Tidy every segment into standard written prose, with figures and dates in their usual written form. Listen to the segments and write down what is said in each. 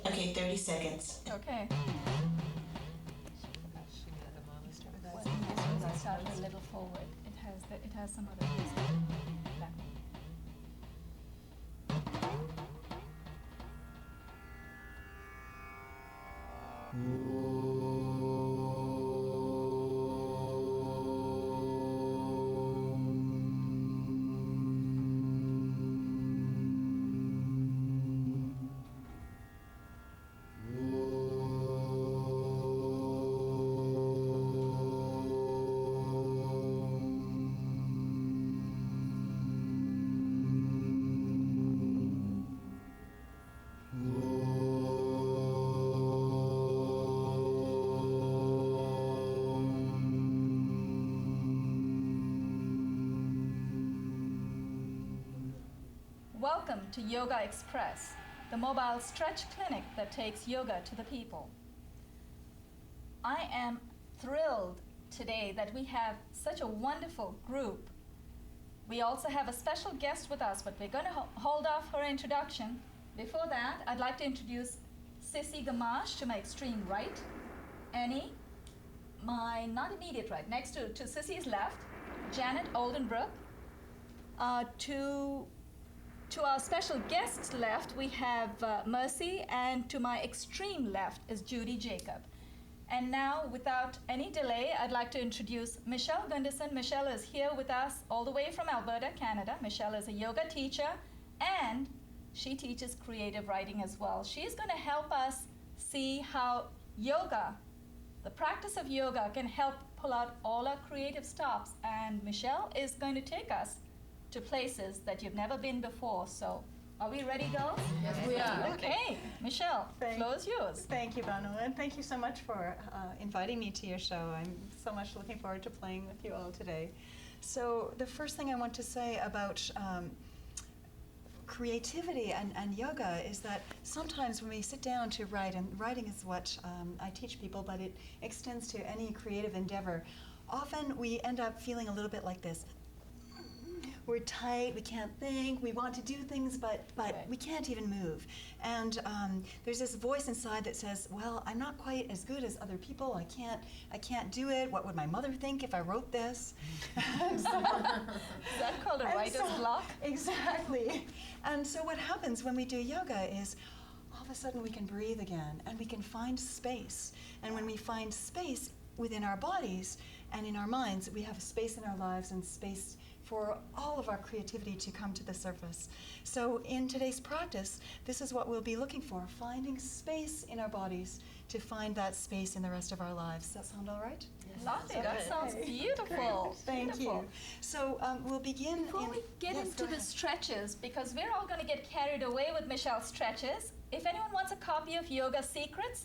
Okay, 30 seconds. Okay. Well, this one started a little forward. It has some other music. Back. Welcome to Yogaxpress, the mobile stretch clinic that takes yoga to the people. I am thrilled today that we have such a wonderful group. We also have a special guest with us, but we're going to hold off her introduction. Before that, I'd like to introduce Sissy Gamache to my extreme right, Annie, my not immediate right, next to Sissy's left, Janet Oldenbrook. To our special guests left, we have Mercy, and to my extreme left is Judy Jacob. And now, without any delay, I'd like to introduce Michele Gunderson. Michele is here with us all the way from Alberta, Canada. Michele is a yoga teacher, and she teaches creative writing as well. She's going to help us see how yoga, the practice of yoga, can help pull out all our creative stops. And Michele is going to take us to places that you've never been before. So, are we ready, girls? Yes, we are. Okay, Michele, floor is yours. Thank you, Banu, and thank you so much for inviting me to your show. I'm so much looking forward to playing with you all today. So the first thing I want to say about creativity and yoga is that sometimes when we sit down to write, and writing is what I teach people, but it extends to any creative endeavor, often we end up feeling a little bit like this. We're tight, we can't think, we want to do things, but Right. we can't even move. And there's this voice inside that says, well, I'm not quite as good as other people, I can't do it, what would my mother think if I wrote this? Is that called a writer's block? Exactly. And so what happens when we do yoga is all of a sudden we can breathe again, and we can find space. And when we find space within our bodies and in our minds, we have space in our lives and space for all of our creativity to come to the surface. So in today's practice, this is what we'll be looking for, finding space in our bodies to find that space in the rest of our lives. Does that sound all right? Yes. Lovely, that sounds beautiful. Thank Beautiful. you. So we'll begin Before we get Yes, into go the ahead. stretches, because we're all going to get carried away with Michelle's stretches, if anyone wants a copy of Yoga Secrets,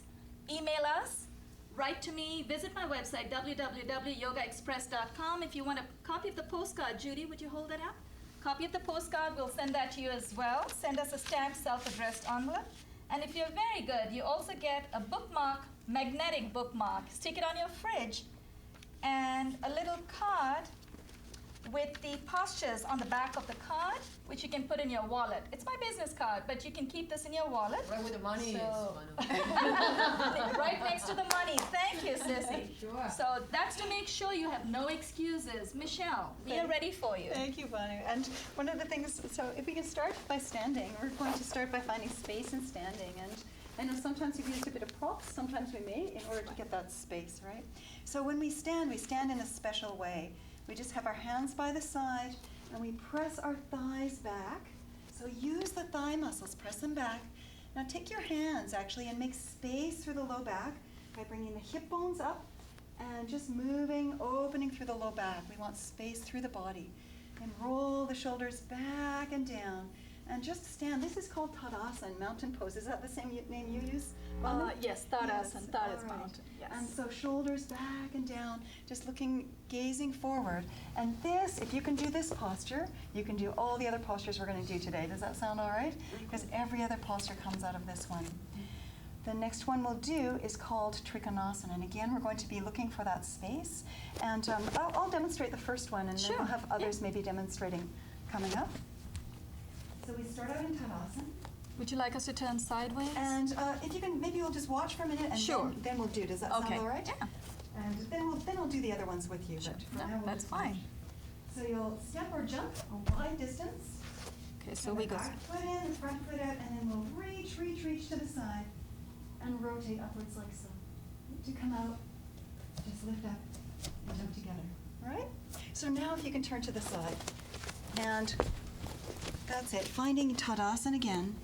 email us, write to me, visit my website, www.yogaexpress.com. If you want a copy of the postcard, Judy, would you hold that up? Copy of the postcard, we'll send that to you as well. Send us a stamped, self-addressed envelope. And if you're very good, you also get a bookmark, magnetic bookmark. Stick it on your fridge, and a little card with the postures on the back of the card, which you can put in your wallet. It's my business card, but you can keep this in your wallet. Right where the money So- is. Right next to the money. Thank you, Sissy. Sure. So that's to make sure you have no excuses. Michele, we are ready for you. Thank you, Banu. And one of the things, so if we can start by standing, we're going to start by finding space in standing. And I know sometimes we've used a bit of props, sometimes we may, in order to get that space, right? So when we stand in a special way. We just have our hands by the side, and we press our thighs back. So use the thigh muscles, press them back. Now take your hands, actually, and make space through the low back by bringing the hip bones up and just moving, opening through the low back. We want space through the body. And roll the shoulders back and down. And just stand. This is called Tadasana, mountain pose. Is that the same name you use? Yes, Tadasana. That is all right. mountain. Yes. And so shoulders back and down, just looking, gazing forward. And this, if you can do this posture, you can do all the other postures we're going to do today. Does that sound all right? Because every other posture comes out of this one. The next one we'll do is called Trikonasana. And again, we're going to be looking for that space. And I'll demonstrate the first one, and Sure. then we'll have others maybe demonstrating coming up. So we start out in Tadasana. Would you like us to turn sideways? And if you can, maybe we'll just watch for a minute, and Sure. then we'll do. Does that Okay. sound all right? Yeah. And then we'll do the other ones with you. Sure. But for No, now, we'll that's just fine. watch. So you'll step or jump a wide distance. Okay, so Turn we the go. back foot in, the front foot out, and then we'll reach to the side and rotate upwards like so. To come out, just lift up and jump together. All right? So now if you can turn to the side. And that's it. Finding Tadasana again.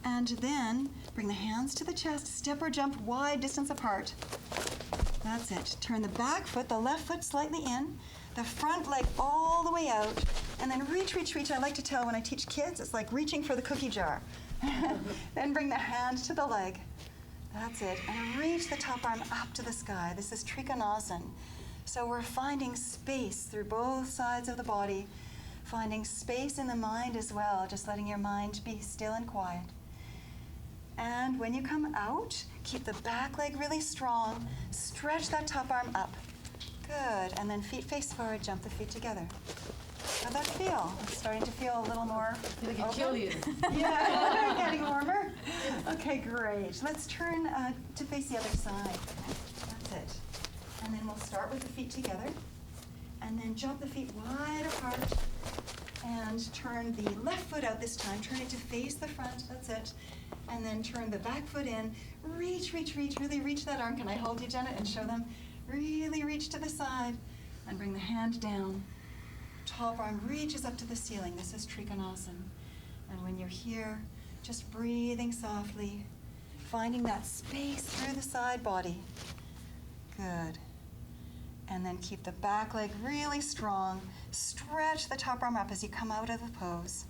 And then bring the hands to the chest, step or jump wide distance apart. That's it. Turn the back foot, the left foot slightly in, the front leg all the way out, and then reach. I like to tell when I teach kids, it's like reaching for the cookie jar. Then bring the hand to the leg. That's it. And reach the top arm up to the sky. This is Trikonasana. So we're finding space through both sides of the body, finding space in the mind as well, just letting your mind be still and quiet. And when you come out, keep the back leg really strong. Stretch that top arm up. Good. And then feet face forward, jump the feet together. How'd that feel? It's starting to feel a little more Like open? a kill you. Yeah, getting warmer. Okay, great. Let's turn to face the other side. That's it. And then we'll start with the feet together. And then jump the feet wide apart. And turn the left foot out this time. Turn it to face the front. That's it. And then turn the back foot in. Reach. Really reach that arm. Can I hold you, Janet, and show them? Really reach to the side. And bring the hand down. Top arm reaches up to the ceiling. This is Trikonasana. And when you're here, just breathing softly, finding that space through the side body. Good. And then keep the back leg really strong. Stretch the top arm up as you come out of the pose.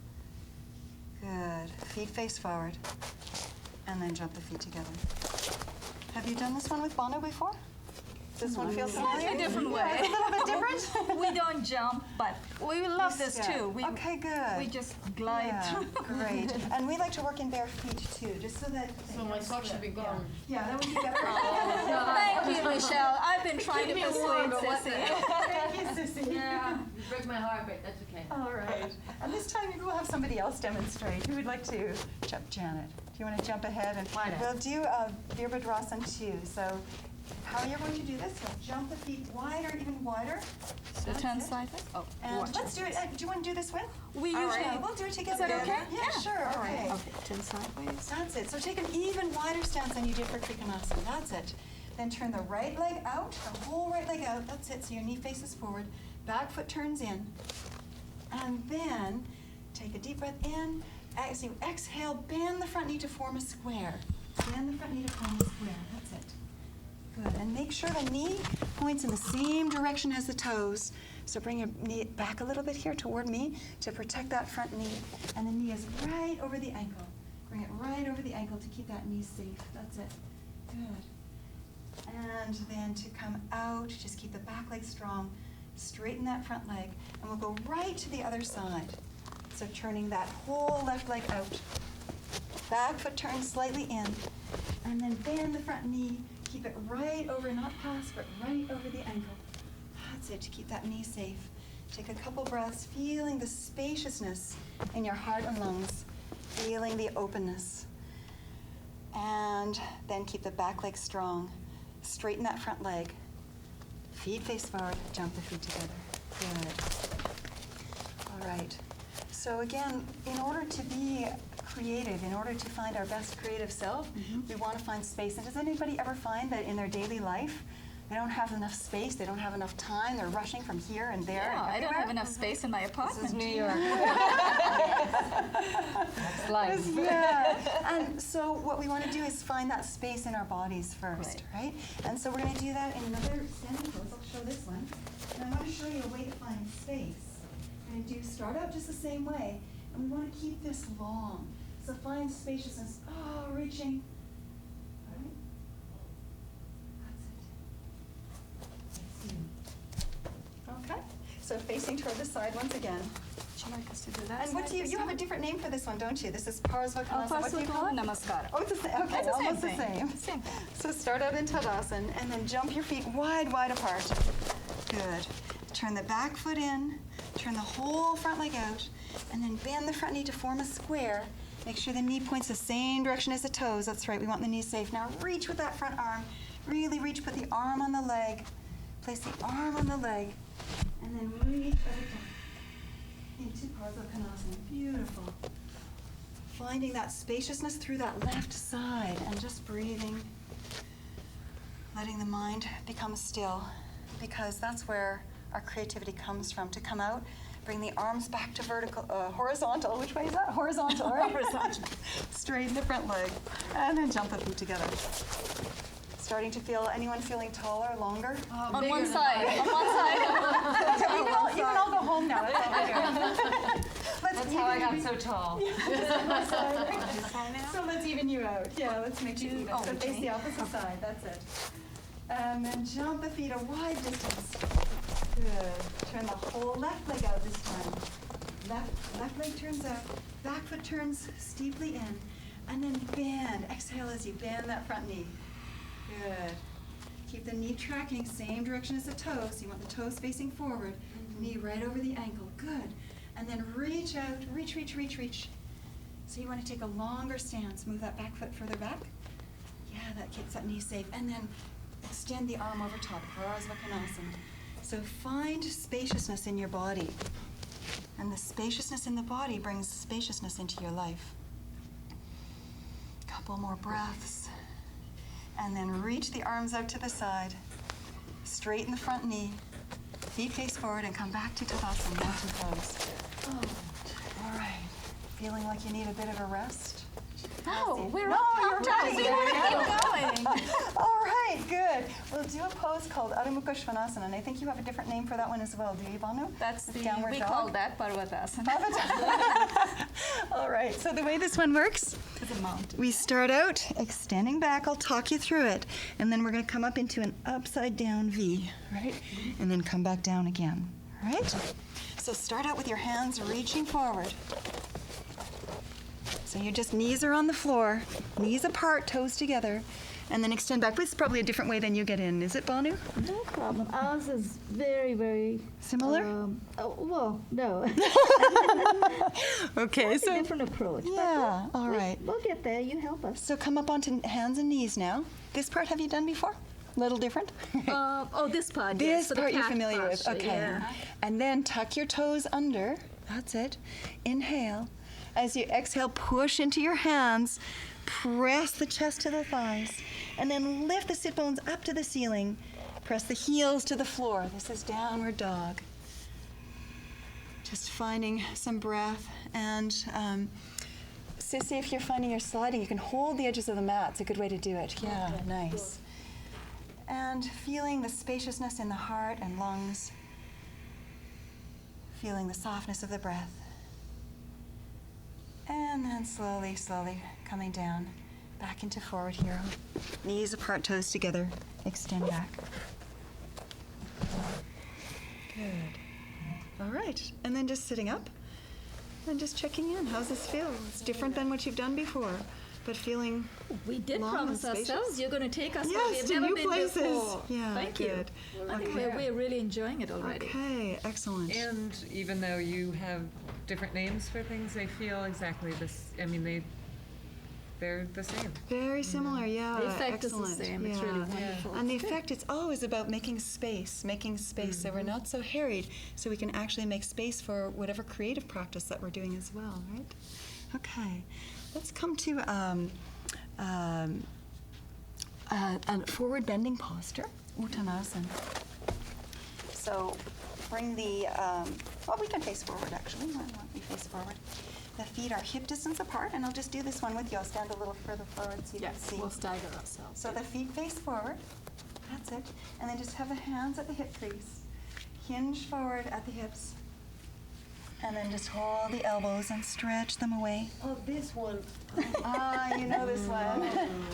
Good. Feet face forward. And then jump the feet together. Have you done this one with Bono before? Does this one feel familiar? Slightly different way. Yeah, it's a little bit different. We don't jump, but we love this Yeah. too. Okay, good. We just glide Yeah, through. great. And we like to work in bare feet too, just so that. So my socks should be gone. Yeah, that would be better. Thank you, Michelle. I've been trying to Give me a persuade warm, but what Sissy. Thank you, Sissy. Yeah. You break my heart, but that's okay. All right. And this time maybe we'll have somebody else demonstrate. Who would like to jump? Janet, do you want to jump ahead? And Why not? we'll do Virabhadrasana too. So how you're going to do this? You'll jump the feet wider, even wider. So That's turn it. sideways. Oh, And watch let's do it. Do you want to do this with? We All usually. right, we'll do it together. Is that okay? Yeah, sure. All right. Okay. Okay, turn sideways. That's it. So take an even wider stance than you did for Trikonasana. That's it. Then turn the right leg out, the whole right leg out. That's it. So your knee faces forward. Back foot turns in. And then take a deep breath in. As you exhale, bend the front knee to form a square. Bend the front knee to form a square. That's it. Good. And make sure the knee points in the same direction as the toes. So bring your knee back a little bit here toward me to protect that front knee. And the knee is right over the ankle. Bring it right over the ankle to keep that knee safe. That's it. Good. And then to come out, just keep the back leg strong. Straighten that front leg. And we'll go right to the other side. So turning that whole left leg out. Back foot turns slightly in. And then bend the front knee. Keep it right over, not past, but right over the ankle. That's it, to keep that knee safe. Take a couple breaths, feeling the spaciousness in your heart and lungs, feeling the openness. And then keep the back leg strong. Straighten that front leg. Feet face forward, jump the feet together. Good. All right. So again, in order to be creative, in order to find our best creative self, we want to find space. And does anybody ever find that in their daily life, they don't have enough space, they don't have enough time, they're rushing from here and there Yeah, and I don't everywhere? have enough space in my apartment. This is New York. That's life. Yeah. And so what we want to do is find that space in our bodies first, right? And so we're going to do that in another standing pose. I'll show this one. And I want to show you a way to find space. We're going to start out just the same way. And we want to keep this long. So find spaciousness. Oh, reaching. All right. That's it. Okay. So facing toward the side once again. Would you like us to do that? And what do you have a different name for this one, don't you? This is Parsvakanasana. What do you call it? Namaskar. Oh, it's the same. Okay, It's the same almost thing. the same. Same thing. So start out in Tadasana and then jump your feet wide, wide apart. Good. Turn the back foot in, turn the whole front leg out, and then bend the front knee to form a square, Make sure the knee points the same direction as the toes. That's right, we want the knees safe. Now reach with that front arm. Really reach, put the arm on the leg. Place the arm on the leg. And then reach over down into Urdhva Konasana. Beautiful. Finding that spaciousness through that left side and just breathing. Letting the mind become still, because that's where our creativity comes from. To come out, bring the arms back to horizontal. Which way is that? Horizontal, right? Horizontal. Straighten the front leg, and then jump the feet together. Starting to feel, anyone feeling taller, longer? On one side. On one side. You can all go home now. That's how I got so tall. So let's even you out. Yeah, let's make you even. So face the opposite side. That's it. And then jump the feet a wide distance. Good. Turn the whole left leg out this time. Left leg turns out. Back foot turns steeply in. And then bend. Exhale as you bend that front knee. Good. Keep the knee tracking, same direction as the toes. So you want the toes facing forward. Knee right over the ankle. Good. And then reach out. Reach, reach, reach, reach. So you want to take a longer stance. Move that back foot further back. Yeah, that keeps that knee safe. And then extend the arm over top. Urdhva Konasana. So find spaciousness in your body. And the spaciousness in the body brings spaciousness into your life. Couple more breaths. And then reach the arms out to the side. Straighten the front knee. Feet face forward and come back to Tadasana, mountain pose. All right. Feeling like you need a bit of a rest? No, we're No, on you're top. ready. We want to keep going. All right, good. We'll do a pose called Adho Mukha Svanasana, and I think you have a different name for that one as well, do you, Banu? That's the, downward we dog. call that Parvatasana. All right, so the way this one works, It's a mountain. we start out extending back. I'll talk you through it, and then we're going to come up into an upside down V, right? And then come back down again, right? So start out with your hands reaching forward. So your just knees are on the floor, knees apart, toes together, and then extend back. This is probably a different way than you get in, is it, Banu? No problem. Ours is very, very Similar? Well, no. Okay, It's a so different approach. but yeah, all we'll- right. We'll get there. You help us. So come up onto hands and knees now. This part have you done before? A little different? This part. This yes, for the part you're cat familiar with, posture, okay. yeah. And then tuck your toes under. That's it. Inhale. As you exhale, push into your hands. Press the chest to the thighs. And then lift the sit bones up to the ceiling. Press the heels to the floor. This is downward dog. Just finding some breath. And Sissy, if you're finding you're sliding, you can hold the edges of the mat. It's a good way to do it. Yeah, nice. And feeling the spaciousness in the heart and lungs. Feeling the softness of the breath. And then slowly, slowly coming down, back into forward hero. Knees apart, toes together. Extend back. Good. All right. And then just sitting up and just checking in. How's this feel? It's different than what you've done before, but feeling We did long promise and spacious. ourselves you're going to take us where yes, we've to never new been places. before. Yeah, Thank good. you. I think we're really enjoying it already. Okay, excellent. And even though you have different names for things, they feel exactly this. I mean, they're the same. Very similar, yeah. The effect is the excellent. same. It's really wonderful. And the effect, it's always about making space, so we're not so harried, so we can actually make space for whatever creative practice that we're doing as well, right? Okay, let's come to a forward bending posture, Uttanasana. So bring the, well, we can face forward actually. Why don't we face forward? The feet are hip distance apart, and I'll just do this one with you. I'll stand a little further forward so you can Yes, see. we'll stagger ourselves. So the feet face forward. That's it. And then just have the hands at the hip crease. Hinge forward at the hips. And then just hold the elbows and stretch them away. Oh, this one. Ah, you know this one.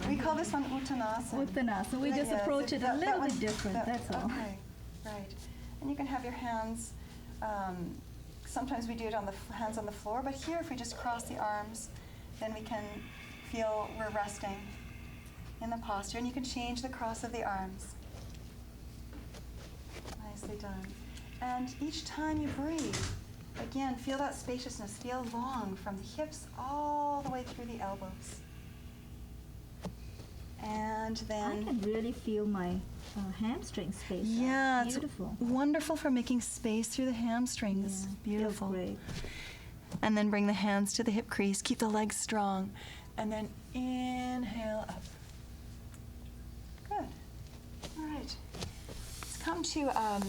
We call this one Uttanasana. Uttanasana. We just Yes, approach it a that little one- bit different. That's all. Okay, right. And you can have your hands, sometimes we do it on the hands on the floor, but here if we just cross the arms, then we can feel we're resting in the posture, and you can change the cross of the arms. Nicely done. And each time you breathe, Again, feel that spaciousness. Feel long from the hips all the way through the elbows. And I then, can really feel my hamstring space. yeah, it's Beautiful. wonderful for making space through the hamstrings. Yeah, Beautiful. feels great. And then bring the hands to the hip crease. Keep the legs strong. And then inhale up. Good. All right. Let's come to a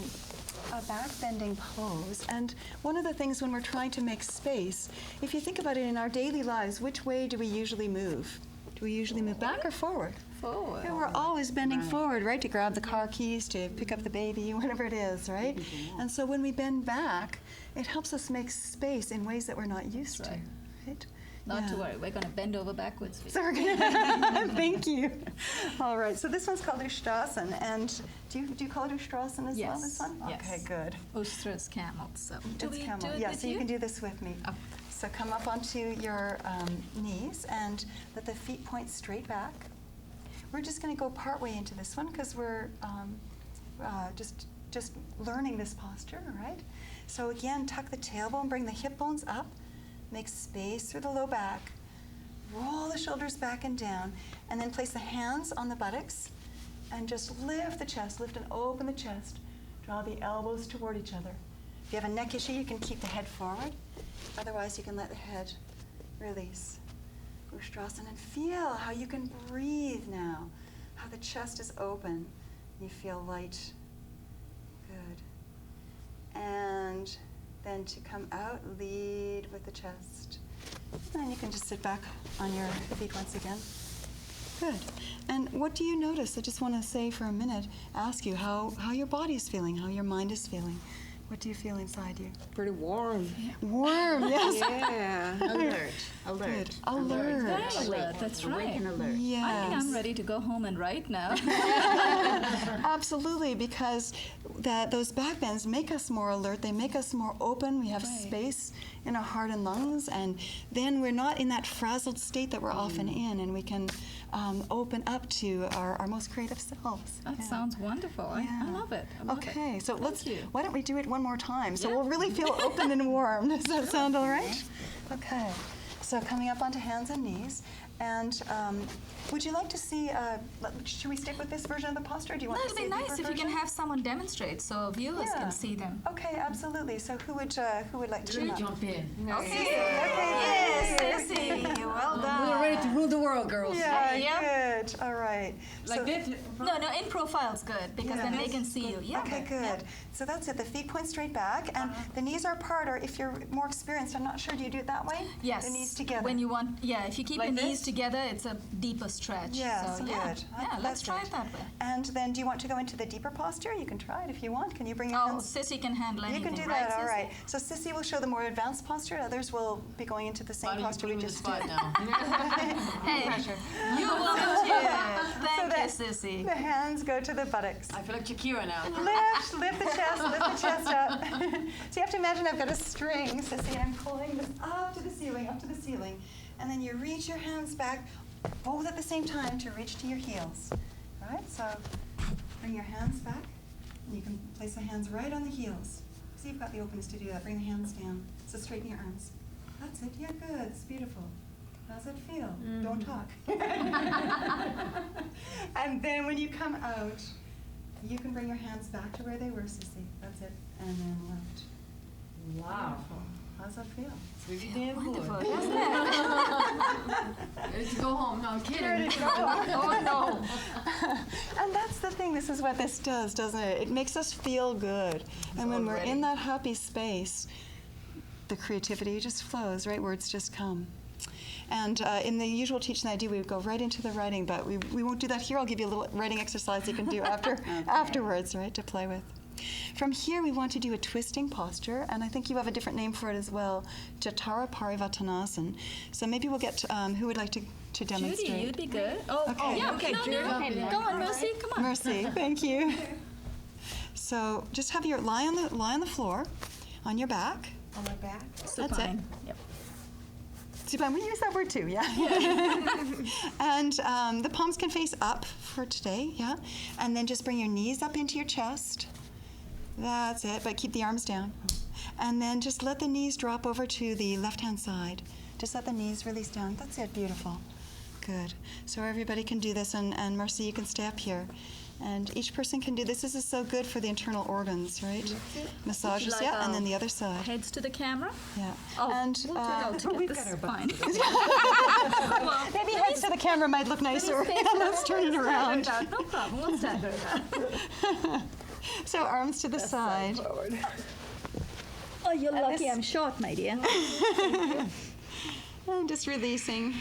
back bending pose. And one of the things when we're trying to make space, if you think about it in our daily lives, which way do we usually move? Do we usually move back or forward? Forward. Yeah, we're always bending forward, right? To grab the car keys, to pick up the baby, whatever it is, right? And so when we bend back, it helps us make space in ways that we're not used That's to, right. right? Not to Yeah. worry, we're going to bend over backwards. So we're gonna, thank you. All right, so this one's called Ustrasana, and do you call it Ustrasana as well, Yes, this one? yes. Okay, good. Ustra's camel. So do It's we camel. do it Yeah, with so you can do this with me. Oh. So come up onto your knees and let the feet point straight back. We're just going to go part way into this one because we're just learning this posture, all right? So again, tuck the tailbone, bring the hip bones up, make space through the low back, roll the shoulders back and down, and then place the hands on the buttocks and just lift the chest, lift and open the chest. Draw the elbows toward each other. If you have a neck issue, you can keep the head forward. Otherwise, you can let the head release. Ustrasana, and feel how you can breathe now, how the chest is open. You feel light. Good. And then to come out, lead with the chest. And then you can just sit back on your feet once again. Good. And what do you notice? I just want to say for a minute, ask you how your body's feeling, how your mind is feeling. What do you feel inside you? Pretty warm. Warm, yes. Yeah. Alert. Good. Alert. Very alert, that's Awake right. and alert. Yes. I think I'm ready to go home and write now. Absolutely, because those back bends make us more alert. They make us more open. We have Right. space in our heart and lungs, and then we're not in that frazzled state that we're often in, and we can open up to our most creative selves. That Yeah. sounds wonderful. I Yeah. love it. I love Okay, it. so Thank you. why don't we do it one more time? So Yeah. we'll really feel open and warm. Does that sound all right? Okay, so coming up onto hands and knees. And would you like to see, should we stick with this version of the posture? Or do you want No, to it'd see be a nice deeper if you can version? have someone demonstrate so viewers Yeah. can see them. Okay, absolutely. So who would like to You're gonna jump? jump in. Okay, Yes, good. Sissy, well done. We're ready to rule the world, girls. Yeah, Yep. good. All right. Like So- this. No, in profile's good because then they Yes. can see you. Yeah. Okay, good. So that's it. The feet point straight back, and the knees are apart. Or if you're more experienced, I'm not sure. Do you do it that way? Yes. The knees together. When you want, yeah, if you keep Like your knees this? together, it's a deeper stretch. Yeah, so good. yeah, That's let's try it that way. And then, do you want to go into the deeper posture? You can try it if you want. Can you bring your Oh, hands? Sissy can handle You anything, can do right, that. All Sissy? right. So Sissy will show the more advanced posture. Others will be going into the same posture we just did. now. Hey, you volunteered. Thank that- you, Sissy. The hands go to the buttocks. I feel like Shakira now. Lift the chest up. So you have to imagine I've got a string, Sissy, and I'm pulling this up to the ceiling. And then you reach your hands back, both at the same time to reach to your heels. All right, so bring your hands back. And you can place the hands right on the heels. So you've got the openness to do that. Bring the hands down. So straighten your arms. That's it. Yeah, good. It's beautiful. How's it feel? Don't talk. And then when you come out, you can bring your hands back to where they were, Sissy. That's it. And then left. Wow. Beautiful. How's that feel? Pretty damn Wonderful, good. doesn't it? Ready to go home. No, I'm kidding. Ready to go. Oh, no. And that's the thing. This is what this does, doesn't it? It makes us feel good. And when we're in that happy space, the creativity just flows, right? Words just come. And in the usual teaching I do, we would go right into the writing, but we won't do that here. I'll give you a little writing exercise you can do afterwards, right, to play with. From here, we want to do a twisting posture, and I think you have a different name for it as well, Jatara Parivattanasana. So maybe we'll get, who would like to demonstrate? Judy, you'd be good. Oh, Okay. yeah, Okay, no, Judy. no. Go on, Mercy, come on. Mercy, thank you. So just have your lie on the floor, on your back. On my back. That's it. Supine. Yep. Supine, we use that word too, yeah. And the palms can face up for today, yeah. And then just bring your knees up into your chest. That's it, but keep the arms down. And then just let the knees drop over to the left-hand side. Just let the knees release down. That's it. Beautiful. Good. So everybody can do this, and Marcy, you can stay up here. And each person can do this. This is so good for the internal organs, right? Massages, Like yeah, and then the other side. Heads to the camera. Yeah. Oh, And we've got our fine. maybe heads to the camera might look nicer. Let's turn it around. No problem. We'll stand around. So arms to the side. Oh, you're lucky I'm short, my dear. And just releasing.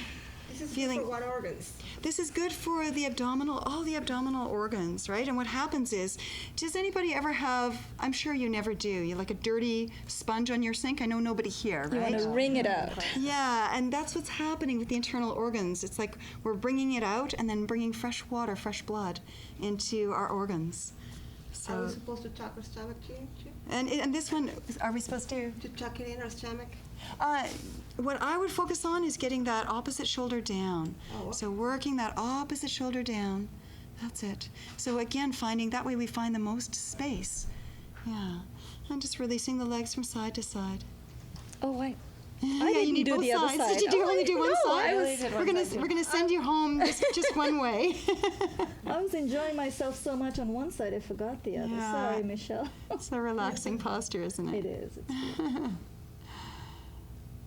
This is Feeling- for what organs? This is good for the abdominal, all the abdominal organs, right? And what happens is, does anybody ever have, I'm sure you never do, you like a dirty sponge on your sink? I know nobody here, You right? want to wring it out. Yeah, and that's what's happening with the internal organs. It's like we're bringing it out and then bringing fresh water, fresh blood into our organs. Are we So, supposed to tuck our stomach too? and this one, are we supposed to? To tuck it in our stomach? What I would focus on is getting that opposite shoulder down. Oh, okay. So working that opposite shoulder down. That's it. So again, finding that way we find the most space. Yeah. And just releasing the legs from side to side. Oh, wait. Yeah, didn't you need do both the other sides. side. Did you Oh, only I do one know, side? I only did one We're gonna send you home just one way. I was enjoying myself so much on one side, I forgot the other. Yeah. Sorry, Michelle. It's a relaxing posture, isn't it? It is. It's beautiful.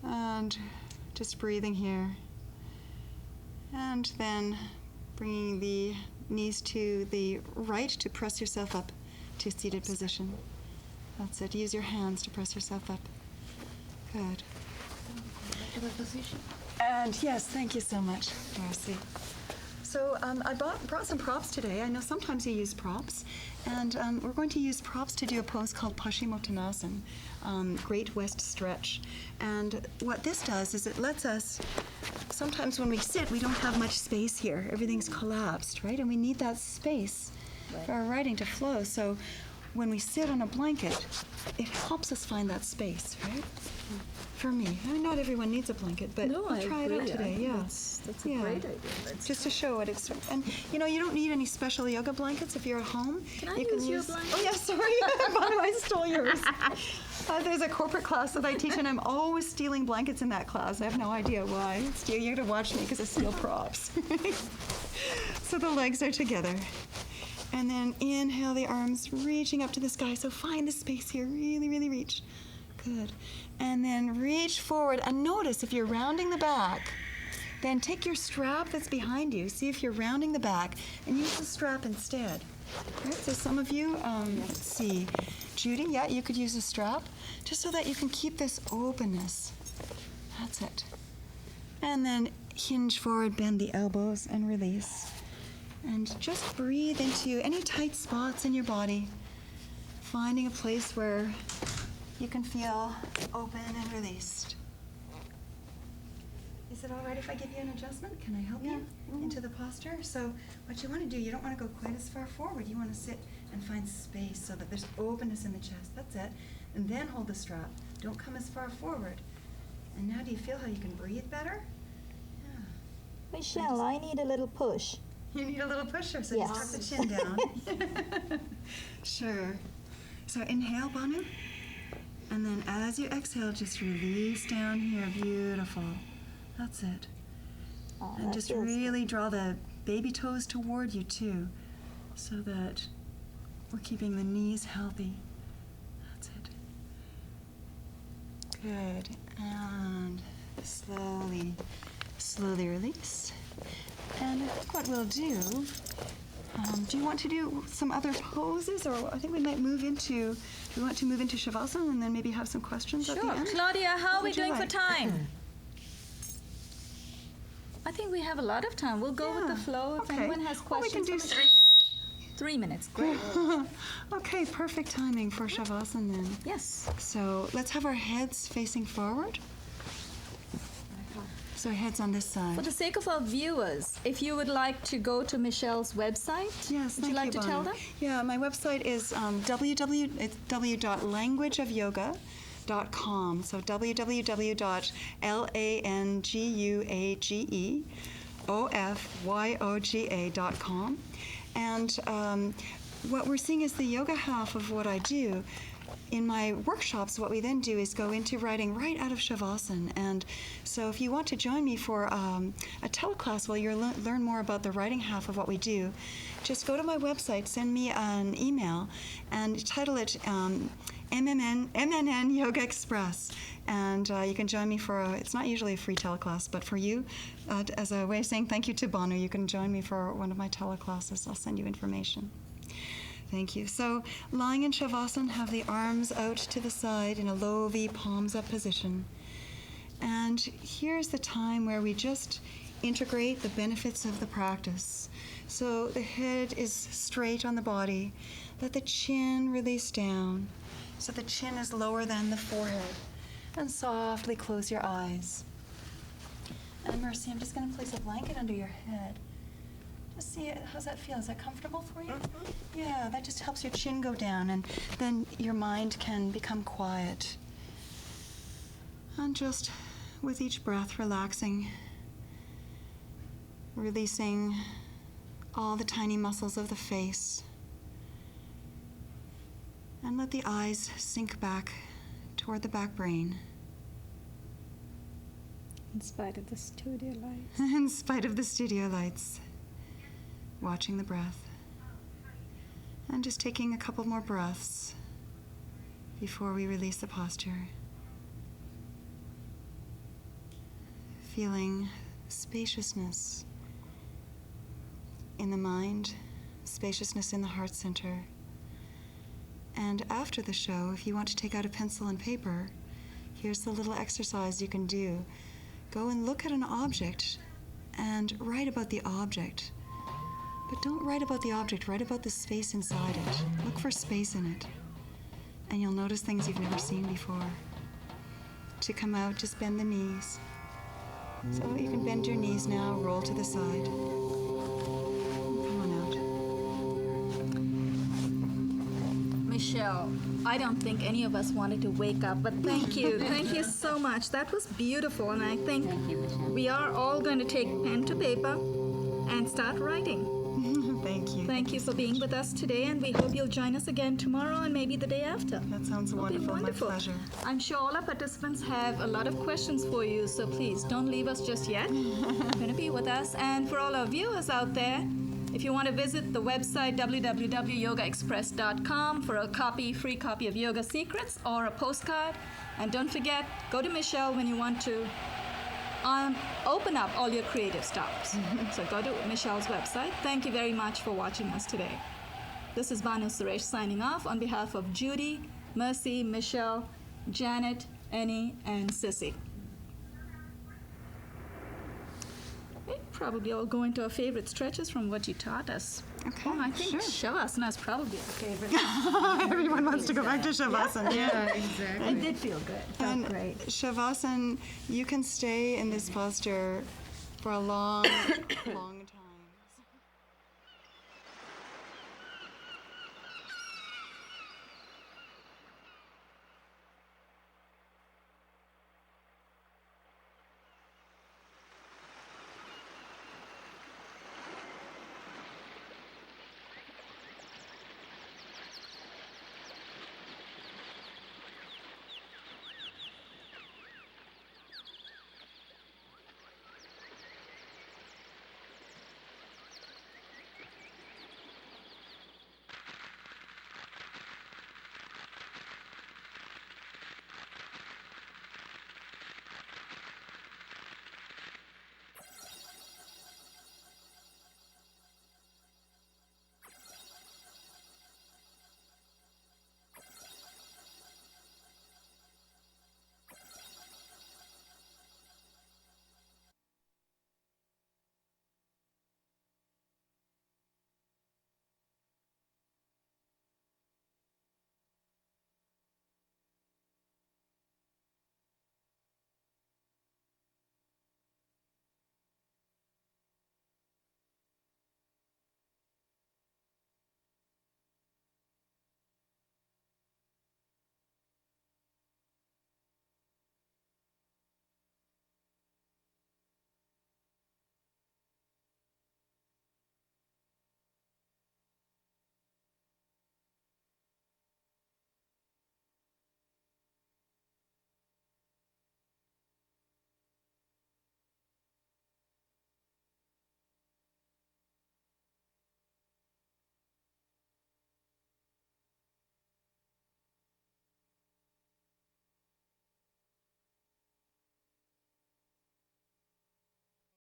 And just breathing here. And then bringing the knees to the right to press yourself up to seated position. That's it. Use your hands to press yourself up. Good. And yes, thank you so much, Marcy. So I brought some props today. I know sometimes you use props, and we're going to use props to do a pose called Paschimottanasana, Great West Stretch. And what this does is it lets us, sometimes when we sit, we don't have much space here. Everything's collapsed, right? And we need that space for our writing to flow. So when we sit on a blanket, it helps us find that space, right? For me. I mean, not everyone needs a blanket, but No, we'll I try agree. it out today. I think Yeah. That's a Yeah. great idea. Let's Just to show it. And you know, you don't need any special yoga blankets if you're at home. Can I you use your blanket? Oh yeah, sorry. I stole yours. There's a corporate class that I teach, and I'm always stealing blankets in that class. I have no idea why. You got to watch me because I steal props. So the legs are together. And then inhale, the arms reaching up to the sky. So find the space here. Really, really reach. Good. And then reach forward. And notice if you're rounding the back, then take your strap that's behind you. See if you're rounding the back and use the strap instead. Right, so some of you, let's see. Judy, yeah, you could use a strap just so that you can keep this openness. That's it. And then hinge forward, bend the elbows, and release. And just breathe into any tight spots in your body, finding a place where you can feel open and released. Is it all right if I give you an adjustment? Can I help you into the posture? So what you want to do, you don't want to go quite as far forward. You want to sit and find space so that there's openness in the chest. That's it. And then hold the strap. Don't come as far forward. And now do you feel how you can breathe better? Yeah. Michelle, I need a little push. You need a little pusher, so Yes. just tuck the chin down. Sure. So inhale, Banu. And then as you exhale, just release down here. Beautiful. That's it. Oh, And that just feels really draw the baby toes toward you too, so that we're keeping the knees healthy. That's it. Good. And slowly release. And I think what we'll do you want to do some other poses, or I think we might move into, do we want to move into Shavasana and then maybe have some questions at the Sure. end? Claudia, how What are we would you doing for like? time? I think we have a lot of time. We'll go with the Yeah. flow. If Okay. anyone has Well, we can questions, do 3 minutes. Great. Okay, perfect timing for Shavasana then. Yes. So let's have our heads facing forward. So heads on this side. For the sake of our viewers, if you would like to go to Michelle's website, Yes, would you like to tell them? Yeah, my website is www.languageofyoga.com. So www.languageofyoga.com. And what we're seeing is the yoga half of what I do. in my workshops, what we then do is go into writing right out of Shavasana. And so if you want to join me for a teleclass where you'll learn more about the writing half of what we do, just go to my website, send me an email, and title it MNN Yogaxpress. And you can join me for it's not usually a free teleclass, but for you, as a way of saying thank you to Banu, you can join me for one of my teleclasses. I'll send you information. Thank you. So lying in Shavasana, have the arms out to the side in a low V, palms up position. And here's the time where we just integrate the benefits of the practice. So the head is straight on the body. Let the chin release down. So the chin is lower than the forehead. And softly close your eyes. And Mercy, I'm just going to place a blanket under your head. Just see it. How's that feel? Is that comfortable for you? Yeah, that just helps your chin go down, and then your mind can become quiet. And just with each breath, relaxing, releasing all the tiny muscles of the face. And let the eyes sink back toward the back brain. In spite of the studio lights. In spite of the studio lights. Watching the breath. And just taking a couple more breaths before we release the posture. Feeling spaciousness in the mind, spaciousness in the heart center. And after the show, if you want to take out a pencil and paper, here's the little exercise you can do. Go and look at an object and write about the object. But don't write about the object, write about the space inside it. Look for space in it. And you'll notice things you've never seen before. To come out, just bend the knees. So you can bend your knees now, roll to the side. Come on out. Michele, I don't think any of us wanted to wake up, but thank you. Thank you so much. That was beautiful, and I think we are all going to take pen to paper and start writing. Thank you. Thank you for being with us today, and we hope you'll join us again tomorrow and maybe the day after. That sounds wonderful. My pleasure. I'm sure all our participants have a lot of questions for you, so please don't leave us just yet. You're going to be with us. And for all our viewers out there, if you want to visit the website www.yogaxpress.com for a free copy of Yoga Secrets or a postcard. And don't forget, go to Michele when you want to open up all your creative stops. So go to Michele's website. Thank you very much for watching us today. This is Banu Suresh signing off on behalf of Judy, Mercy, Michele, Janet, Annie, and Sissy. We probably all go into our favorite stretches from what you taught us. Okay, I think Shavasana is probably our favorite. Everyone wants to go back to Shavasana. Yeah, exactly. It did feel good. It felt And great. Shavasana, you can stay in this posture for a long, long